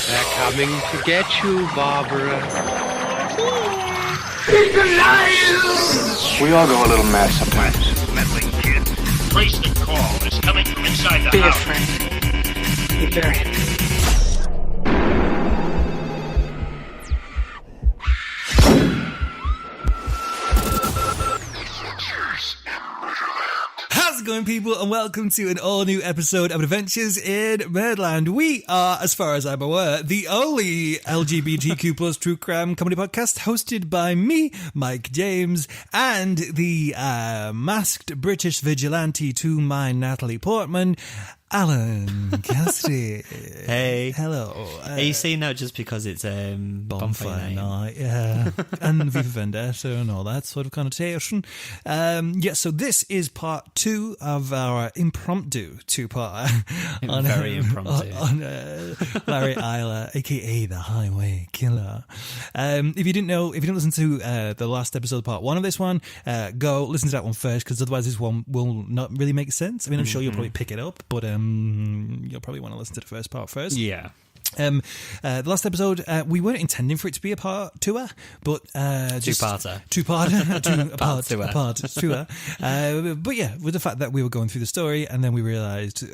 They're coming to get you, Barbara. He's alive! We all go a little mad sometimes. Meddling kid. Trace the call. It's coming from inside the Be house. afraid. Be very. How's it going, people, and welcome to an all-new episode of Adventures in Murderland. We are, as far as I'm aware, the only LGBTQ plus true crime comedy podcast hosted by me, Mike James, and the masked British vigilante to my Natalie Portman, Alan Cassidy. Hey. Hello. Are you saying that just because it's bonfire night? Yeah. And Viva Vendetta and all that sort of connotation. So this is part 2 of our impromptu two-part on Very impromptu. on Larry Eyler, aka the Highway Killer. If you didn't listen to the last episode, part 1 of this one, go listen to that one first, because otherwise this one will not really make sense. I mean, I'm sure you'll probably pick it up, but you'll probably want to listen to the first part first. Yeah. The last episode, we weren't intending for it to be a part tour, but Two-parter. But yeah, with the fact that we were going through the story, and then we realised,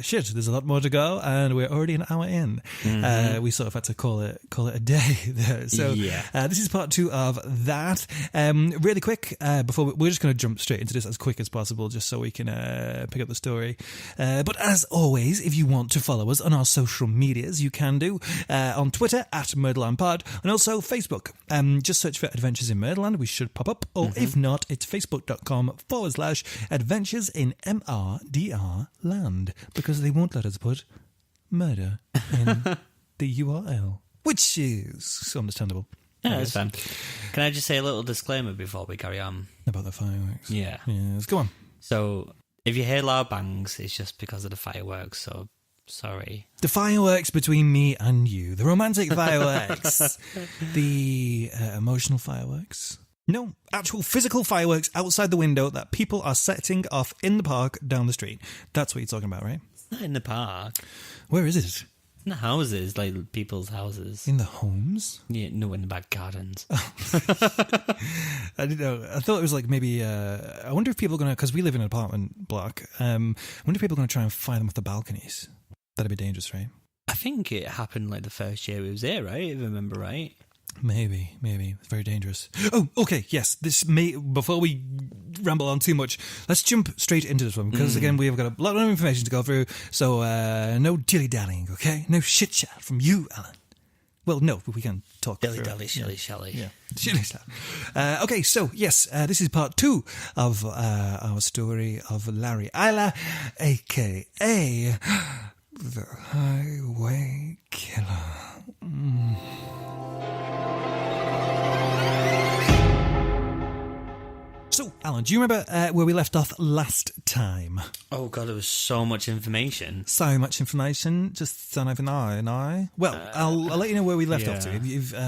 shit, there's a lot more to go, and we're already an hour in. We sort of had to call it a day there. So yeah. This is part 2 of that. Really quick, before we're just going to jump straight into this as quick as possible, just so we can pick up the story. But as always, if you want to follow us on our social medias, you can do on Twitter at Murderland and also Facebook. Just search for Adventures in Murderland. We should pop up. Or if not, it's facebook.com/Adventures in MRDR Land, because they won't let us put murder in the URL, which is understandable. Yeah, it's fine. Can I just say a little disclaimer before we carry on? About the fireworks. Yeah. Let's go on. So, if you hear loud bangs, it's just because of the fireworks, so sorry. The fireworks between me and you. The romantic fireworks. The emotional fireworks. No, actual physical fireworks outside the window that people are setting off in the park down the street. That's what you're talking about, right? It's not in the park. Where is it? In the houses, like people's houses. In the homes? Yeah, no, in the back gardens. I didn't know. I thought it was like maybe, I wonder if people are going to, because we live in an apartment block, I wonder if people are going to try and fire them off the balconies. That'd be dangerous, right? I think it happened like the first year we was there, right? If I remember right. Maybe. It's very dangerous. Oh, okay, yes. This may, before we ramble on too much, let's jump straight into this one, because again, we've got a lot of information to go through, so no dilly-dallying, okay? No shit-chat from you, Alan. Well, no, we can talk Dilly-dally, shilly-shally. Yeah, shilly-shally. Okay, so, yes, this is part 2 of our story of Larry Eyler, a.k.a. the Highway Killer. So, Alan, do you remember where we left off last time? Oh, God, there was so much information. So much information, just don't even know. Well, I'll let you know where we left off to,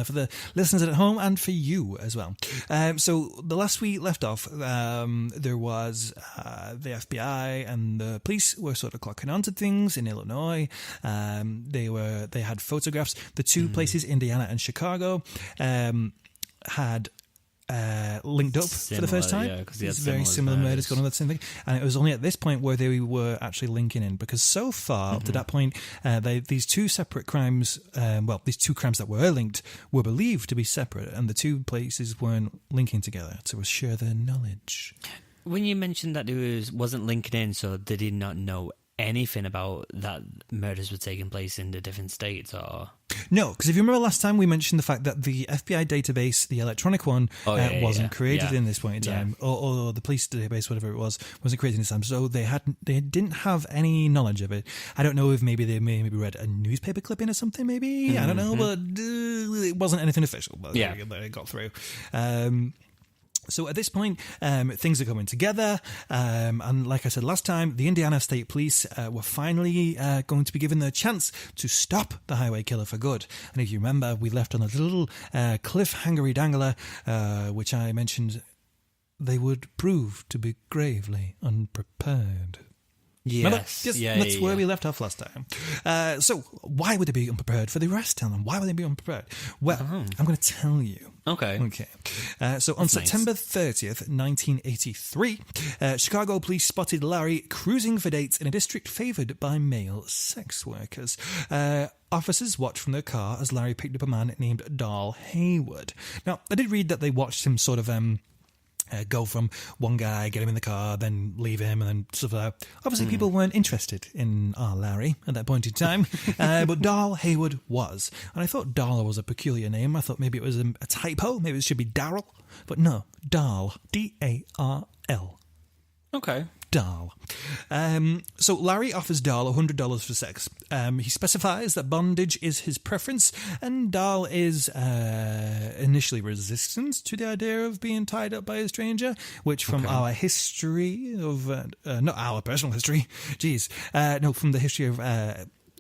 for the listeners at home and for you as well. So, the last we left off, there was the FBI and the police were sort of clocking onto things in Illinois. They had photographs. The two places, Indiana and Chicago, had linked up for the first time. Yeah, because it's very similar murders going on, that same thing. And it was only at this point where they were actually linking in, because so far up to that point, these two separate crimes, these two crimes that were linked were believed to be separate, and the two places weren't linking together to share their knowledge. When you mentioned that it wasn't linking in, so they did not know anything about that murders were taking place in the different states, or? No, because if you remember last time, we mentioned the fact that the FBI database, the electronic one, wasn't created in this point in time, or the police database, whatever it was, wasn't created in this time. So they didn't have any knowledge of it. I don't know if maybe they maybe read a newspaper clipping or something. Maybe I don't know, but it wasn't anything official. But they got through. So at this point, things are coming together, and like I said last time, the Indiana State Police were finally going to be given their chance to stop the highway killer for good. And if you remember, we left on a little cliffhangery dangler, which I mentioned they would prove to be gravely unprepared. Yes. That's where we left off last time. So, why would they be unprepared for the arrest, Alan? Why would they be unprepared? Well, I'm going to tell you. Okay. So, on September 30th, 1983, Chicago police spotted Larry cruising for dates in a district favoured by male sex workers. Officers watched from their car as Larry picked up a man named Darl Haywood. Now, I did read that they watched him sort of go from one guy, get him in the car, then leave him, and then stuff like that. Obviously, people weren't interested in our Larry at that point in time, but Darl Haywood was. And I thought Darl was a peculiar name. I thought maybe it was a typo. Maybe it should be Darryl. But no, Darl. D-A-R-L. Okay. Darl. So Larry offers Darl $100 for sex. He specifies that bondage is his preference, and Darl is initially resistant to the idea of being tied up by a stranger, which from our history of, not our personal history, from the history of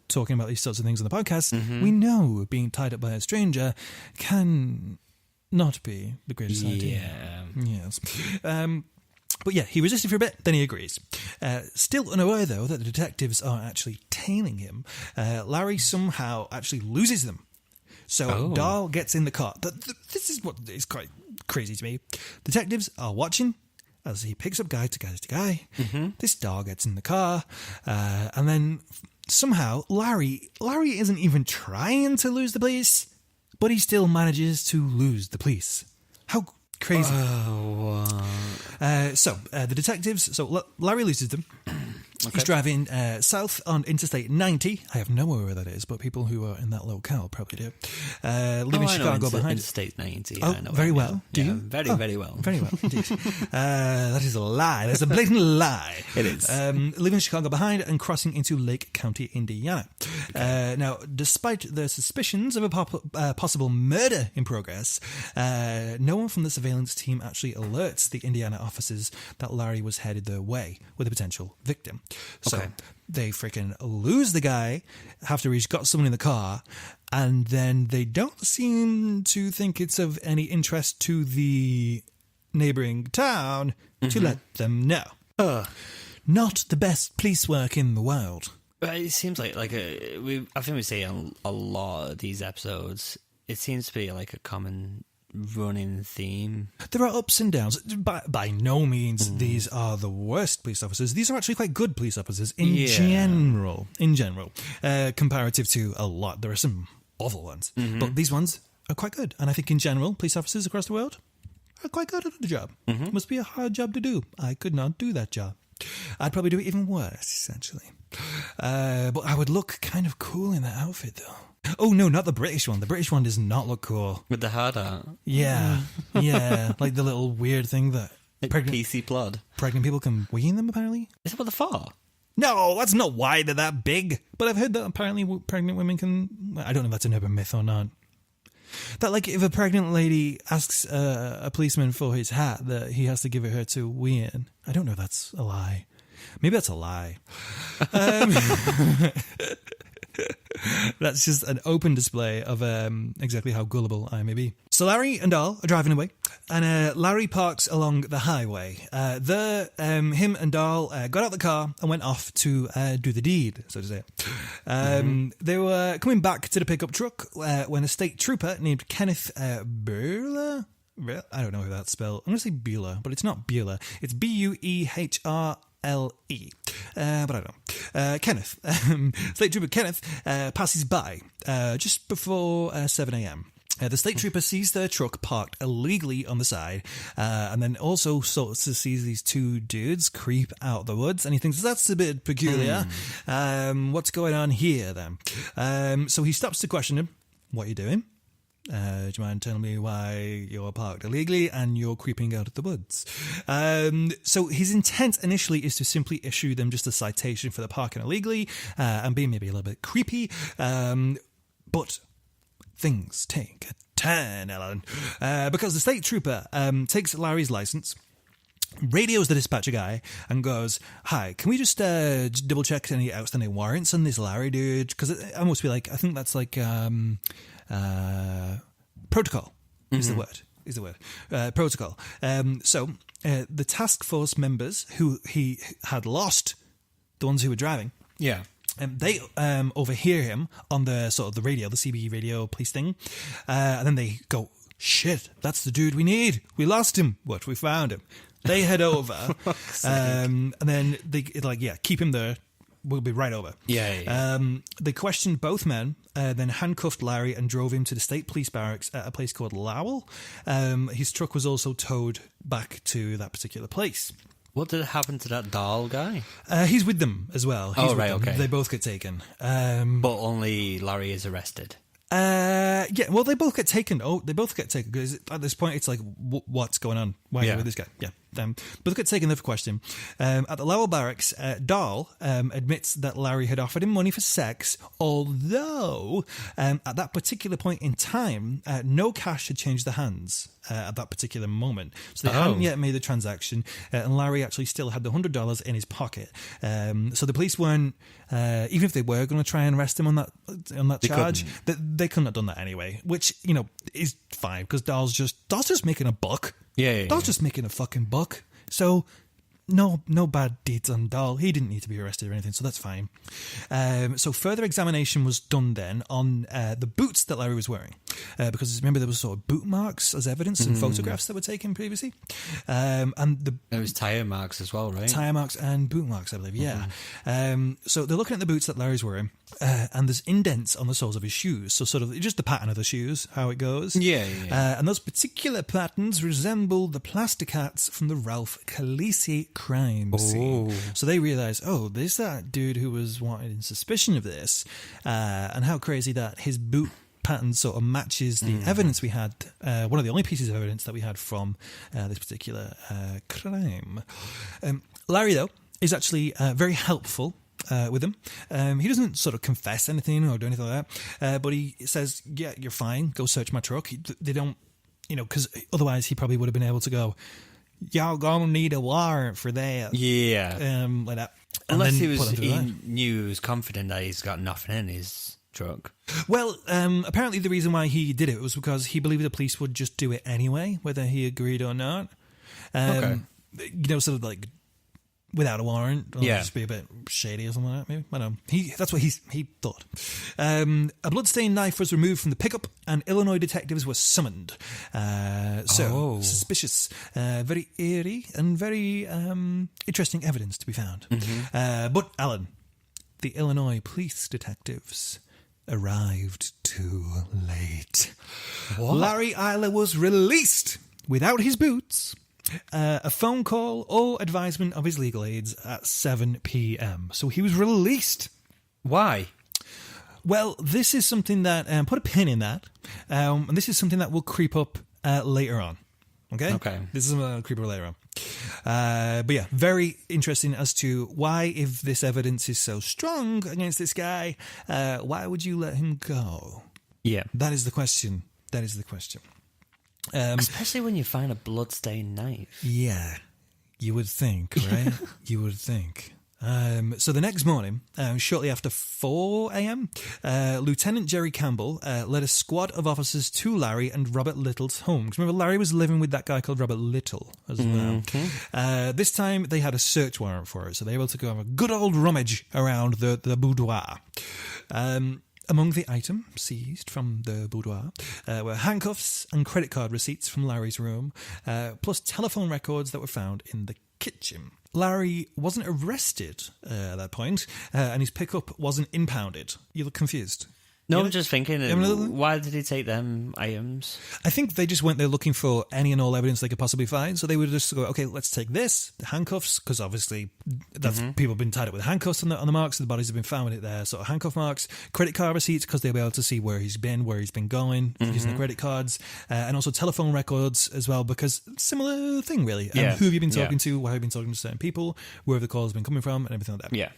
talking about these sorts of things on the podcast, we know being tied up by a stranger can not be the greatest idea. Yes. But yeah, he resisted for a bit, then he agrees. Still unaware, though, that the detectives are actually tailing him, Larry somehow actually loses them. So Darl gets in the car. This is what is quite crazy to me. Detectives are watching as he picks up guy to guy. This Darl gets in the car, and then somehow Larry isn't even trying to lose the police, but he still manages to lose the police. How crazy. The detectives, Larry loses them. He's driving south on Interstate 90. I have no idea where that is, but people who are in that locale probably do. Leaving Chicago behind. Interstate 90. Oh, I know very well. Do you? Very well. Very well, indeed. That is a lie. That's a blatant lie. It is. Leaving Chicago behind and crossing into Lake County, Indiana. Now, despite the suspicions of a possible murder in progress, no one from the surveillance team actually alerts the Indiana officers that Larry was headed their way with a potential victim. So they freaking lose the guy after he's got someone in the car, and then they don't seem to think it's of any interest to the neighbouring town to let them know. Not the best police work in the world. But it seems like I think we say a lot of these episodes, it seems to be like a common running theme. There are ups and downs. By no means these are the worst police officers. These are actually quite good police officers in general. Comparative to a lot. There are some awful ones. But these ones are quite good. And I think in general, police officers across the world are quite good at the job. Must be a hard job to do. I could not do that job. I'd probably do it even worse, essentially. But I would look kind of cool in that outfit, though. Oh, no, not the British one. The British one does not look cool. With the hard out? Yeah. Like the little weird thing that PC blood. Pregnant people can wee in them, apparently. Is that what they're for? No, that's not why they're that big. But I've heard that apparently pregnant women can... I don't know if that's an urban myth or not. That, like, if a pregnant lady asks a policeman for his hat, that he has to give it her to wee in. I don't know if that's a lie. Maybe that's a lie. That's just an open display of exactly how gullible I may be. So Larry and Darl are driving away, and Larry parks along the highway. Him and Darl got out the car and went off to do the deed, so to say. They were coming back to the pickup truck when a state trooper named Kenneth Buehler. I don't know how that's spelled. I'm going to say Buehler, but it's not Buehler. It's Buehre. But I don't know. Kenneth, State Trooper Kenneth, passes by just before 7 a.m. The State Trooper sees their truck parked illegally on the side, and then also sort of sees these two dudes creep out the woods, and he thinks, that's a bit peculiar. What's going on here, then? So he stops to question him. What are you doing? Do you mind telling me why you're parked illegally and you're creeping out of the woods? So his intent initially is to simply issue them just a citation for the parking illegally and being maybe a little bit creepy. But things take a turn, Ellen, because the state trooper takes Larry's license, radios the dispatcher guy and goes, hi, can we just double check any outstanding warrants on this Larry dude? Because it must be like, I think that's like... protocol is the word. Protocol. So the task force members who he had lost the ones who were driving, Yeah. they overhear him on the sort of the radio, the CB radio police thing, and then they go, "Shit, that's the dude we need. We lost him, but we found him." They head over, and then they keep him there. We'll be right over. Yeah. They questioned both men, then handcuffed Larry and drove him to the state police barracks at a place called Lowell. His truck was also towed back to that particular place. What did happen to that Dahl guy? He's with them as well. He's with them. Okay. They both get taken. But only Larry is arrested. Yeah, well, they both get taken. Oh, they both get taken because at this point it's like, what's going on? Why are you with this guy? Yeah. Both get taken there for question. At the Lowell barracks, Dahl admits that Larry had offered him money for sex, although at that particular point in time, no cash had changed the hands at that particular moment. So they hadn't yet made the transaction, and Larry actually still had the $100 in his pocket. So the police weren't, even if they were going to try and arrest him on that charge, they couldn't have done that anyway, which, is fine because Dahl's just making a buck. Yeah. Dahl's just making a fucking buck. So no bad deeds on Dahl. He didn't need to be arrested or anything, so that's fine. So further examination was done then on the boots that Larry was wearing, because remember there was sort of boot marks as evidence and photographs that were taken previously, and there was tire marks as well, right? Tire marks and boot marks, I believe. Yeah. So they're looking at the boots that Larry's wearing, and there's indents on the soles of his shoes. So sort of just the pattern of the shoes, how it goes. Yeah. And those particular patterns resemble the plasticats from the Ralph Calisi crime scene. So they realise, there's that dude who was wanted in suspicion of this, and how crazy that his boot pattern sort of matches the evidence we had, one of the only pieces of evidence that we had from this particular crime. Larry, though, is actually very helpful with him. He doesn't sort of confess anything or do anything like that, but he says, yeah, you're fine, go search my truck. They don't, because otherwise he probably would have been able to go, y'all gonna need a warrant for that. Yeah. Like that. Unless he knew, he was confident that he's got nothing in his truck. Well, apparently the reason why he did it was because he believed the police would just do it anyway, whether he agreed or not. Okay. Sort of like without a warrant, or just be a bit shady or something like that, maybe. I don't know. That's what he thought. A bloodstained knife was removed from the pickup, and Illinois detectives were summoned. Suspicious, very eerie, and very interesting evidence to be found. But, Alan, the Illinois police detectives arrived too late. What? Larry Eyler was released without his boots, a phone call or advisement of his legal aids at 7 p.m. So he was released. Why? Well, this is something that, put a pin in that, and this is something that will creep up later on. Okay? This is something that will creep up later on. But yeah, very interesting as to why, if this evidence is so strong against this guy, why would you let him go? Yeah. That is the question. Especially when you find a bloodstained knife. Yeah, you would think, right? You would think. So the next morning, shortly after 4 a.m., Lieutenant Jerry Campbell led a squad of officers to Larry and Robert Little's home. Because remember, Larry was living with that guy called Robert Little as well. This time, they had a search warrant for it, so they were able to go have a good old rummage around the boudoir. Among the items seized from the boudoir were handcuffs and credit card receipts from Larry's room, plus telephone records that were found in the kitchen. Larry wasn't arrested at that point, and his pickup wasn't impounded. You look confused. No, I'm just thinking, why did he take them items? I think they just went there looking for any and all evidence they could possibly find. So they would just go, okay, let's take this, the handcuffs, because obviously that's people have been tied up with handcuffs on the marks, the bodies have been found with it there. So handcuff marks, credit card receipts, because they'll be able to see where he's been going, using the credit cards, and also telephone records as well, because similar thing really. Who have you been talking to? Why have you been talking to certain people? Where have the calls been coming from? And everything like that. Yeah.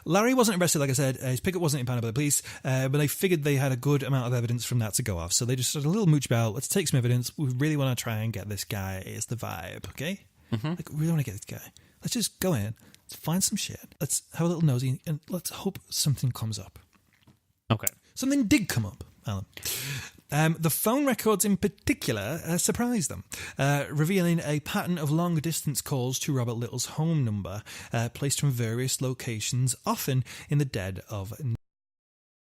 Larry wasn't arrested, like I said. His pickup wasn't impounded by the police, but they figured they had a good amount of evidence from that to go off. So they just started a little mooch about, let's take some evidence. We really want to try and get this guy. It's the vibe, okay? Like, we really want to get this guy. Let's just go in, let's find some shit. Let's have a little nosy, and let's hope something comes up. Okay. Something did come up, Alan. The phone records in particular surprised them, revealing a pattern of long-distance calls to Robert Little's home number, placed from various locations, often in the dead of night.